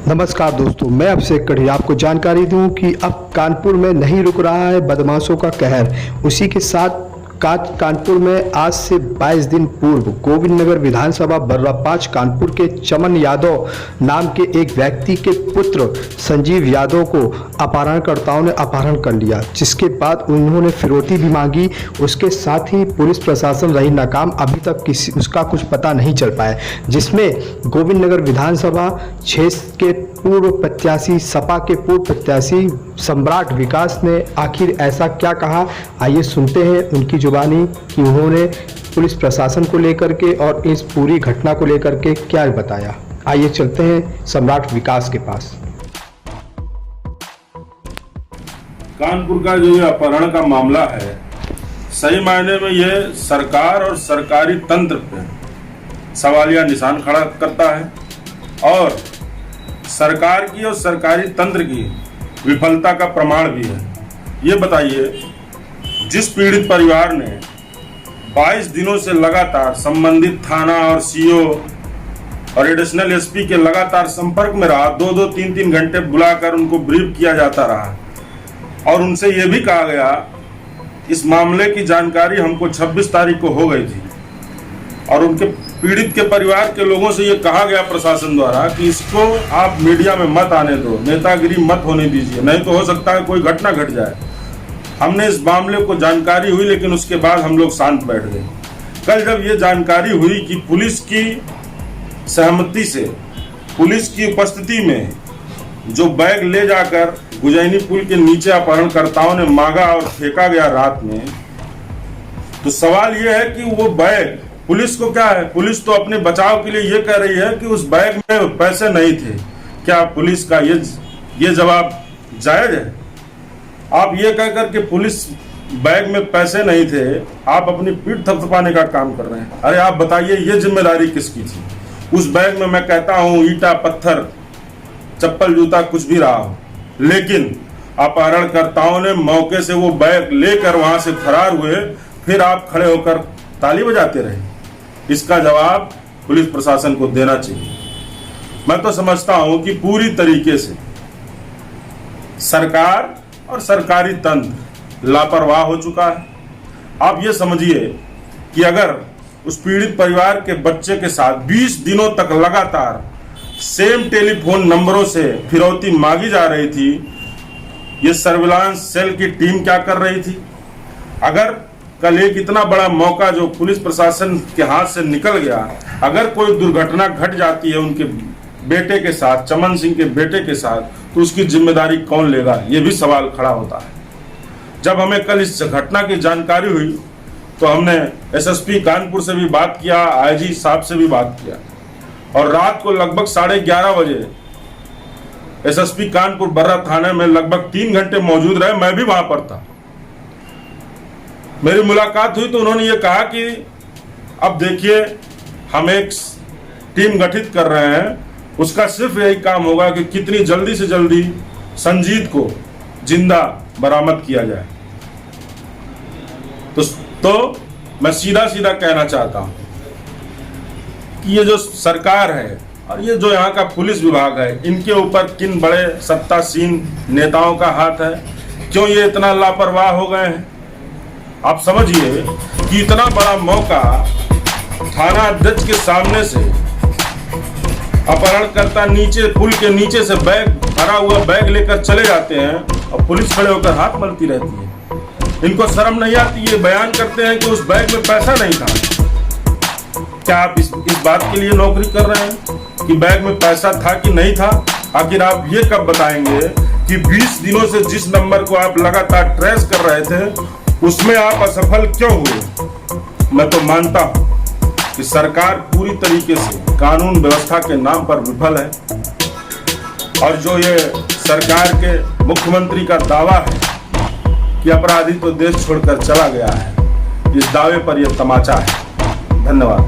नमस्कार दोस्तों, मैं अभिषेक कढ़ी आपको जानकारी दूं कि अब कानपुर में नहीं रुक रहा है बदमाशों का कहर। उसी के साथ कानपुर में आज से 22 दिन पूर्व गोविंद नगर विधानसभा बर्रा 5 कानपुर के चमन यादव नाम के एक व्यक्ति के पुत्र संजीव यादव को अपहरणकर्ताओं ने अपहरण कर लिया, जिसके बाद उन्होंने फिरौती भी मांगी। उसके साथ ही पुलिस प्रशासन रही नाकाम, अभी तक उसका कुछ पता नहीं चल पाया, जिसमें गोविंद नगर विधानसभा 6 के पूर्व प्रत्याशी, सपा के पूर्व प्रत्याशी सम्राट विकास ने आखिर ऐसा क्या कहा, आइए सुनते हैं उनकी जुबानी कि उन्होंने पुलिस प्रशासन को लेकर के और इस पूरी घटना को लेकर के क्या बताया। आइए चलते हैं सम्राट विकास के पास। कानपुर का जो ये अपहरण का मामला है, सही मायने में ये सरकार और सरकारी तंत्र पे सवालिया निशान खड़ा करता है और सरकार की और सरकारी तंत्र की विफलता का प्रमाण भी है। ये बताइए, जिस पीड़ित परिवार ने 22 दिनों से लगातार संबंधित थाना और सीओ और एडिशनल एसपी के लगातार संपर्क में रहा, 2-2, 3-3 घंटे बुलाकर उनको ब्रीफ किया जाता रहा और उनसे ये भी कहा गया, इस मामले की जानकारी हमको 26 तारीख को हो गई थी और उनके पीड़ित के परिवार के लोगों से ये कहा गया प्रशासन द्वारा कि इसको आप मीडिया में मत आने दो, नेतागिरी मत होने दीजिए, नहीं तो हो सकता है कोई घटना घट जाए। हमने इस मामले को जानकारी हुई, लेकिन उसके बाद हम लोग शांत बैठ गए। कल जब ये जानकारी हुई कि पुलिस की सहमति से, पुलिस की उपस्थिति में जो बैग ले जाकर गुजैनी पुल के नीचे अपहरणकर्ताओं ने मांगा और फेंका गया रात में, तो सवाल ये है कि वो बैग, पुलिस को क्या है, पुलिस तो अपने बचाव के लिए ये कह रही है कि उस बैग में पैसे नहीं थे। क्या पुलिस का ये जवाब जायज है? आप ये कह कर के पुलिस बैग में पैसे नहीं थे, आप अपनी पीठ थपथपाने का काम कर रहे हैं। अरे आप बताइए, ये जिम्मेदारी किसकी थी? उस बैग में मैं कहता हूँ ईंटा, पत्थर, चप्पल, जूता कुछ भी रहा हो, लेकिन अपहरणकर्ताओं ने मौके से वो बैग लेकर वहां से फरार हुए, फिर आप खड़े होकर ताली बजाते रहे। इसका जवाब पुलिस प्रशासन को देना चाहिए। मैं तो समझता हूं कि पूरी तरीके से सरकार और सरकारी तंत्र लापरवाह हो चुका है। आप ये समझिए कि अगर उस पीड़ित परिवार के बच्चे के साथ 20 दिनों तक लगातार सेम टेलीफोन नंबरों से फिरौती मांगी जा रही थी, ये सर्विलांस सेल की टीम क्या कर रही थी? अगर कल एक इतना बड़ा मौका जो पुलिस प्रशासन के हाथ से निकल गया, अगर कोई दुर्घटना घट जाती है उनके बेटे के साथ, चमन सिंह के बेटे के साथ, तो उसकी जिम्मेदारी कौन लेगा? ये भी सवाल खड़ा होता है। जब हमें कल इस घटना की जानकारी हुई तो हमने एसएसपी कानपुर से भी बात किया, आईजी साहब से भी बात किया और रात को लगभग 11:30 बजे एसएसपी कानपुर बर्रा थाने में लगभग 3 घंटे मौजूद रहे। मैं भी वहां पर था। मेरी मुलाकात हुई तो उन्होंने ये कहा कि अब देखिए, हम एक टीम गठित कर रहे हैं, उसका सिर्फ यही काम होगा कि कितनी जल्दी से जल्दी संजीत को जिंदा बरामद किया जाए। तो मैं सीधा सीधा कहना चाहता हूं कि ये जो सरकार है और ये जो यहाँ का पुलिस विभाग है, इनके ऊपर किन बड़े सत्तासीन नेताओं का हाथ है? क्यों ये इतना लापरवाह हो गए हैं? आप समझिए कि इतना बड़ा मौका थाना अध्यक्ष के सामने से अपहरणकर्ता नीचे, पुल के नीचे से बैग, भरा हुआ बैग लेकर चले जाते हैं और पुलिस खड़े होकर हाथ मलती रहती है। इनको शर्म नहीं आती? ये बयान करते हैं कि उस बैग में पैसा नहीं था। क्या आप इस बात के लिए नौकरी कर रहे हैं कि बैग में पैसा था कि नहीं था? आखिर आप ये कब बताएंगे कि 20 दिनों से जिस नंबर को आप लगातार ट्रेस कर रहे थे, उसमें आप असफल क्यों हुए? मैं तो मानता हूं कि सरकार पूरी तरीके से कानून व्यवस्था के नाम पर विफल है और जो ये सरकार के मुख्यमंत्री का दावा है कि अपराधी तो देश छोड़कर चला गया है, इस दावे पर यह तमाचा है। धन्यवाद।